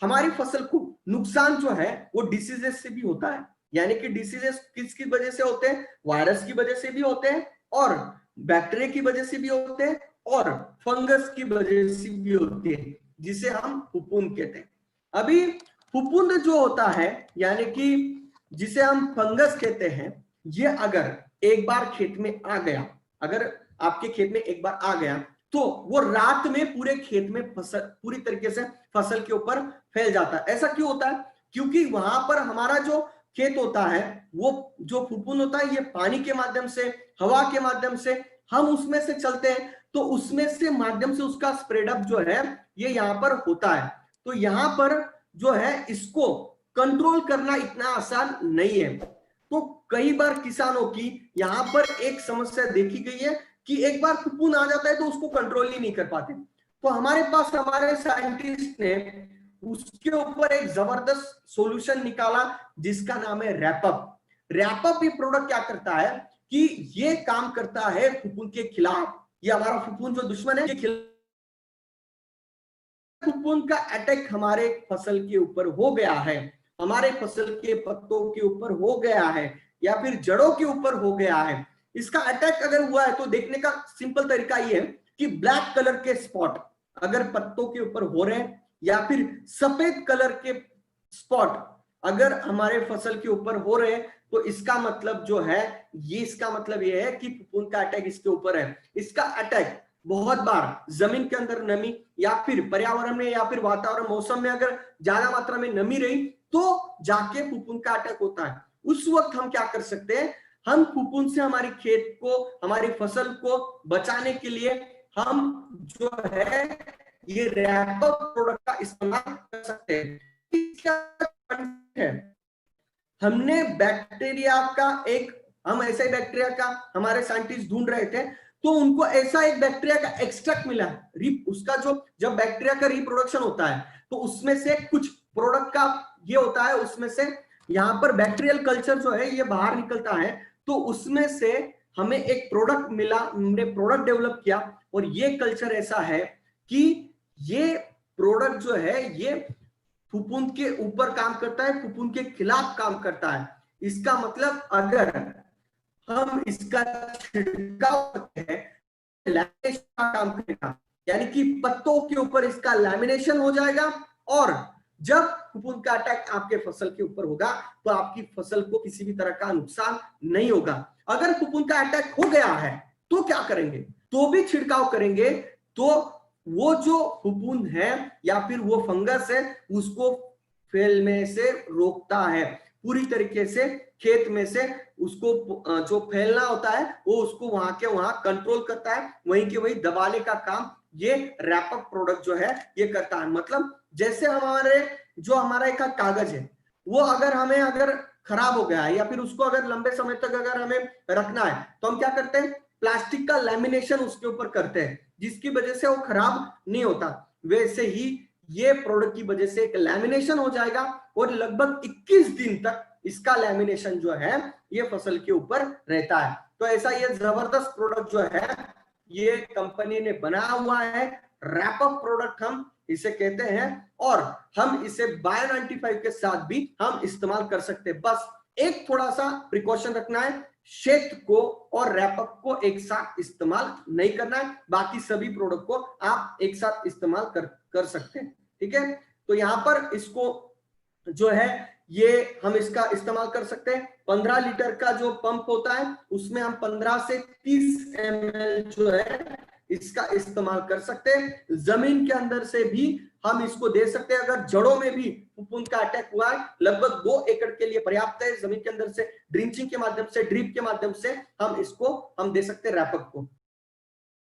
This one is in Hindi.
हमारी फसल को नुकसान जो है वो डिसीजेस से भी होता है, यानी कि डिसीजेस किसकी वजह से होते हैं? वायरस की वजह से भी होते हैं, और बैक्टीरिया की वजह से भी होते हैं, और फंगस की वजह से भी होते हैं, जिसे हम फफूंद कहते हैं। अभी फफूंद जो होता है, यानी कि जिसे हम फंगस कहते हैं, ये अगर एक बार खेत में आ गया, अगर आपके खेत में एक बार आ गया, तो वो रात में पूरे खेत में फसल, पूरी तरीके से फसल के ऊपर फैल जाता है। ऐसा क्यों होता है? क्योंकि वहां पर हमारा जो खेत होता है, वो जो फफूंद होता है, ये पानी के माध्यम से, हवा के माध्यम से, हम उसमें से चलते हैं, तो उसमें से माध्यम से उसका स्प्रेड अप जो है ये यहाँ पर होता है। तो यहाँ पर जो है इसको कंट्रोल करना इतना आसान नहीं है। तो कई बार किसानों की यहाँ पर एक समस्या देखी गई है कि एक बार फफूंद आ जाता है तो उसको कंट्रोल ही नहीं कर पाते। तो हमारे पास हमारे साइंटिस्ट ने उसके ऊपर एक जबरदस्त सॉल्यूशन निकाला, जिसका नाम है रैपअप। रैपअप ये प्रोडक्ट क्या करता है कि ये काम करता है फफूंद के खिलाफ। ये हमारा फफूंद जो दुश्मन है, के खिलाफ फफूंद का अटैक हमारे फसल के ऊपर हो गया है, हमारे फसल के पत्तों के ऊपर हो गया है, या फिर जड़ों के ऊपर हो गया है, इसका अटैक अगर हुआ है, तो देखने का सिंपल तरीका ये है कि ब्लैक कलर के स्पॉट अगर पत्तों के ऊपर हो रहे हैं, या फिर सफेद कलर के स्पॉट अगर हमारे फसल के ऊपर हो रहे हैं, तो इसका मतलब जो है, ये इसका मतलब ये है कि फफूंद का अटैक इसके ऊपर है। इसका अटैक बहुत बार जमीन के अंदर नमी, या फिर पर्यावरण में, या फिर वातावरण मौसम में अगर ज्यादा मात्रा में नमी रही, तो जाके फफूंद का अटैक होता है। उस वक्त हम क्या कर सकते हैं? हम फफूंद से हमारी खेत को, हमारी फसल को बचाने के लिए हम जो है ये रैपअप प्रोडक्ट का इस्तेमाल कर सकते हैं। है, हमने बैक्टीरिया का एक, हम ऐसे बैक्टीरिया का हमारे साइंटिस्ट ढूंढ रहे थे, तो उनको ऐसा एक बैक्टीरिया का एक्सट्रैक्ट मिला। उसका जो जब बैक्टीरिया का रिप्रोडक्शन होता है, तो उसमें से कुछ प्रोडक्ट का ये होता है, उसमें से यहाँ पर बैक्टीरियल कल्चर जो है ये बाहर निकलता है, तो उसमें से हमें एक प्रोडक्ट मिला, हमने प्रोडक्ट डेवलप किया, और ये कल्चर ऐसा है कि ये प्रोडक्ट जो है ये फफूंद के ऊपर काम करता है, फफूंद के खिलाफ काम करता है। इसका मतलब अगर हम इसका छिड़काव करते हैं, लैमिनेशन का काम करेगा, यानी कि पत्तों के ऊपर इसका लैमिनेशन हो जाएगा, और जब फफूंद का अटैक आपके फसल के ऊपर होगा, तो आपकी फसल को किसी भी तरह का नुकसान नहीं होगा। अगर फफूंद का अटैक हो गया है, तो क्या करेंगे? तो भी छिड़काव करेंगे, तो वो जो फफूंद है या फिर वो फंगस है, उसको फैलने से रोकता है पूरी तरीके से। खेत में से उसको जो फैलना होता है, वो उसको वहां के वहां कंट्रोल करता है, वहीं के वहीं दबाने का काम ये रैपअप प्रोडक्ट जो है ये करता है। मतलब जैसे हमारे जो हमारा एक कागज है, वो अगर हमें अगर खराब हो गया है, या फिर उसको अगर लंबे समय तक अगर हमें रखना है, तो हम क्या करते हैं? प्लास्टिक का लैमिनेशन उसके ऊपर करते हैं, जिसकी वजह से वो खराब नहीं होता। वैसे ही ये प्रोडक्ट की वजह से एक लैमिनेशन हो जाएगा, और लगभग 21 दिन तक इसका लैमिनेशन जो है ये फसल के ऊपर रहता है। तो ऐसा ये जबरदस्त प्रोडक्ट जो है ये कंपनी ने बनाया हुआ है, रैपअप प्रोडक्ट हम इसे कहते हैं, और हम इसे बायो 95 के साथ भी हम इस्तेमाल कर सकते हैं। बस एक थोड़ा सा प्रिकॉशन रखना है, शेत को और रैपअप को एक साथ इस्तेमाल नहीं करना है, बाकी सभी प्रोडक्ट को आप एक साथ इस्तेमाल कर सकते हैं। ठीक है, तो यहां पर इसको जो है ये हम इसका इस्तेमाल कर सकते हैं। 15 लीटर का जो पंप होता है, उसमें हम 15 से 30 ml जो है इसका इस्तेमाल कर सकते हैं। जमीन के अंदर से भी हम इसको दे सकते हैं। अगर जड़ों में भी फफूंद का अटैक हुआ है, लगभग 2 एकड़ के लिए पर्याप्त है। जमीन के अंदर से ड्रिंचिंग के माध्यम से, ड्रिप के माध्यम से हम इसको हम दे सकते हैं रैपअप को।